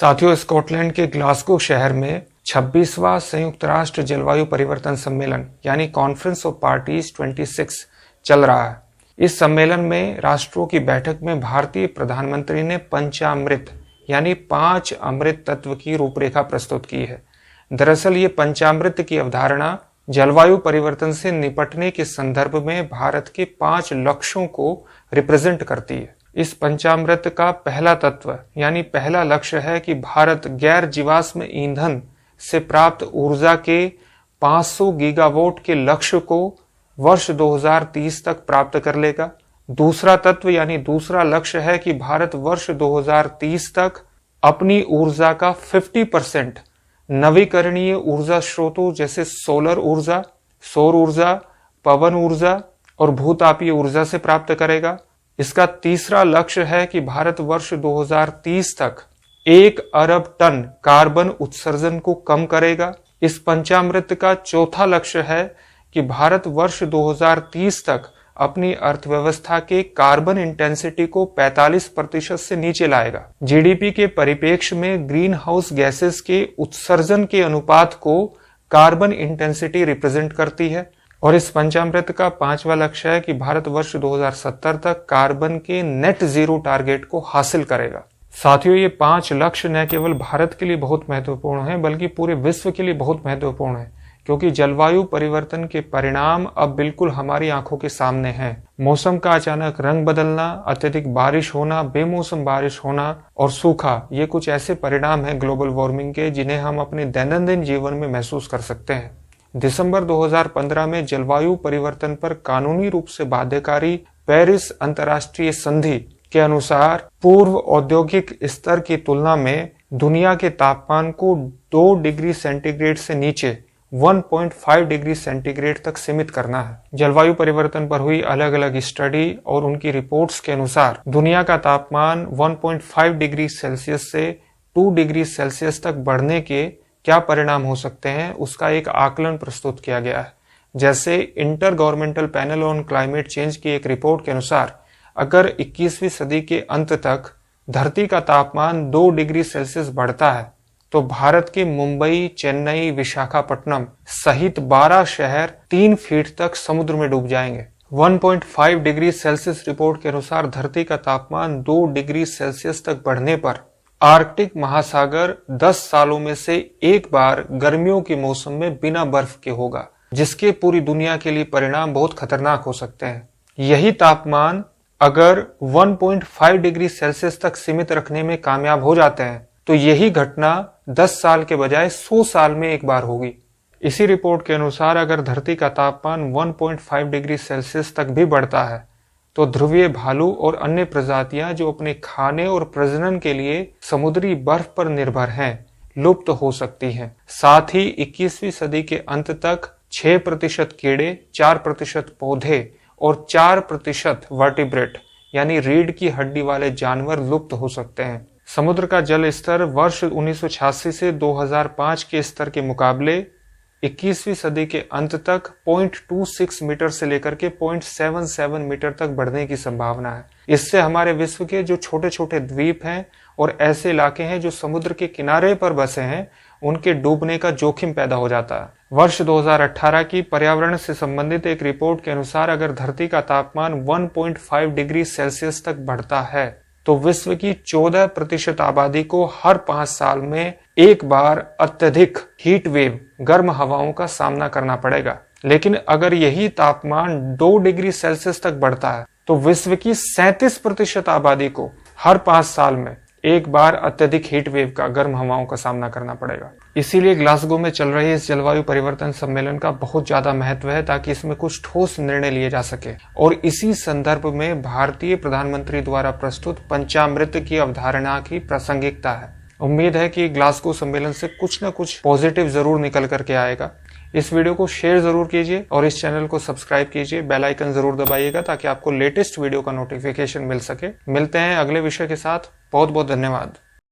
साथियों, स्कॉटलैंड के ग्लासगो शहर में 26वां संयुक्त राष्ट्र जलवायु परिवर्तन सम्मेलन यानी कॉन्फ्रेंस ऑफ पार्टीज 26 चल रहा है। इस सम्मेलन में राष्ट्रों की बैठक में भारतीय प्रधानमंत्री ने पंचामृत यानी 5 अमृत तत्व की रूपरेखा प्रस्तुत की है। दरअसल ये पंचामृत की अवधारणा जलवायु परिवर्तन से निपटने के संदर्भ में भारत के 5 लक्ष्यों को रिप्रेजेंट करती है। इस पंचामृत का पहला तत्व यानी पहला लक्ष्य है कि भारत गैर जीवाश्म ईंधन से प्राप्त ऊर्जा के 500 गीगावाट के लक्ष्य को वर्ष 2030 तक प्राप्त कर लेगा। दूसरा तत्व यानी दूसरा लक्ष्य है कि भारत वर्ष 2030 तक अपनी ऊर्जा का 50% नवीकरणीय ऊर्जा स्रोतों जैसे सोलर ऊर्जा, सौर ऊर्जा, पवन ऊर्जा और भूतापीय ऊर्जा से प्राप्त करेगा। इसका तीसरा लक्ष्य है कि भारत वर्ष 2030 तक 1 अरब टन कार्बन उत्सर्जन को कम करेगा। इस पंचामृत का चौथा लक्ष्य है कि भारत वर्ष 2030 तक अपनी अर्थव्यवस्था के कार्बन इंटेंसिटी को 45% से नीचे लाएगा। जीडीपी के परिप्रेक्ष्य में ग्रीन हाउस गैसेस के उत्सर्जन के अनुपात को कार्बन इंटेंसिटी रिप्रेजेंट करती है। और इस पंचामृत का 5वां लक्ष्य है कि भारत वर्ष 2070 तक कार्बन के नेट जीरो टारगेट को हासिल करेगा। साथियों, ये 5 लक्ष्य न केवल भारत के लिए बहुत महत्वपूर्ण हैं बल्कि पूरे विश्व के लिए बहुत महत्वपूर्ण है, क्योंकि जलवायु परिवर्तन के परिणाम अब बिल्कुल हमारी आंखों के सामने हैं। मौसम का अचानक रंग बदलना, अत्यधिक बारिश होना, बेमौसम बारिश होना और सूखा, ये कुछ ऐसे परिणाम हैं ग्लोबल वार्मिंग के जिन्हें हम अपने दैनंदिन जीवन में महसूस कर सकते हैं। दिसंबर 2015 में जलवायु परिवर्तन पर कानूनी रूप से बाध्यकारी पेरिस अंतर्राष्ट्रीय संधि के अनुसार पूर्व औद्योगिक स्तर की तुलना में दुनिया के तापमान को 2 डिग्री सेंटीग्रेड से नीचे 1.5 डिग्री सेंटीग्रेड तक सीमित करना है। जलवायु परिवर्तन पर हुई अलग अलग स्टडी और उनकी रिपोर्ट्स के अनुसार दुनिया का तापमान 1.5 डिग्री सेल्सियस से 2 डिग्री सेल्सियस तक बढ़ने के क्या परिणाम हो सकते हैं, उसका एक आकलन प्रस्तुत किया गया है। जैसे inter governmental panel on climate change की एक रिपोर्ट के अनुसार अगर 21वीं सदी के अंत तक धरती का तापमान 2 डिग्री सेल्सियस बढ़ता है तो भारत के मुंबई, चेन्नई, विशाखापट्टनम सहित 12 शहर 3 फीट तक समुद्र में डूब जाएंगे। 1.5 डिग्री सेल्सियस रिपोर्ट के अनुसार धरती का तापमान 2 डिग्री सेल्सियस तक बढ़ने पर आर्कटिक महासागर 10 सालों में से एक बार गर्मियों के मौसम में बिना बर्फ के होगा, जिसके पूरी दुनिया के लिए परिणाम बहुत खतरनाक हो सकते हैं। यही तापमान अगर 1.5 डिग्री सेल्सियस तक सीमित रखने में कामयाब हो जाते हैं तो यही घटना 10 साल के बजाय 100 साल में एक बार होगी। इसी रिपोर्ट के अनुसार अगर धरती का तापमान 1.5 डिग्री सेल्सियस तक भी बढ़ता है तो ध्रुवीय भालू और अन्य प्रजातियां जो अपने खाने और प्रजनन के लिए समुद्री बर्फ पर निर्भर हैं, लुप्त हो सकती हैं। साथ ही 21वीं सदी के अंत तक 6% कीड़े, 4% पौधे और 4% वर्टिब्रेट यानी रीढ़ की हड्डी वाले जानवर लुप्त हो सकते हैं। समुद्र का जल स्तर वर्ष 1986 से 2005 के स्तर के मुकाबले 21वीं सदी के अंत तक 0.26 मीटर से लेकर के 0.77 मीटर तक बढ़ने की संभावना है। इससे हमारे विश्व के जो छोटे छोटे द्वीप हैं और ऐसे इलाके हैं जो समुद्र के किनारे पर बसे हैं, उनके डूबने का जोखिम पैदा हो जाता है। वर्ष 2018 की पर्यावरण से संबंधित एक रिपोर्ट के अनुसार अगर धरती का तापमान 1.5 डिग्री सेल्सियस तक बढ़ता है तो विश्व की 14% आबादी को हर 5 साल में एक बार अत्यधिक हीट वेव, गर्म हवाओं का सामना करना पड़ेगा। लेकिन अगर यही तापमान 2 डिग्री सेल्सियस तक बढ़ता है तो विश्व की 37% आबादी को हर 5 साल में एक बार अत्यधिक हीट वेव का, गर्म हवाओं का सामना करना पड़ेगा। इसीलिए ग्लासगो में चल रहे इस जलवायु परिवर्तन सम्मेलन का बहुत ज्यादा महत्व है ताकि इसमें कुछ ठोस निर्णय लिए जा सके। और इसी संदर्भ में भारतीय प्रधानमंत्री द्वारा प्रस्तुत पंचामृत की अवधारणा की प्रासंगिकता है। उम्मीद है कि ग्लासगो सम्मेलन से कुछ न कुछ पॉजिटिव जरूर निकल करके आएगा। इस वीडियो को शेयर जरूर कीजिए और इस चैनल को सब्सक्राइब कीजिए, बेल आइकन जरूर दबाइएगा ताकि आपको लेटेस्ट वीडियो का नोटिफिकेशन मिल सके। मिलते हैं अगले विषय के साथ। बहुत बहुत धन्यवाद।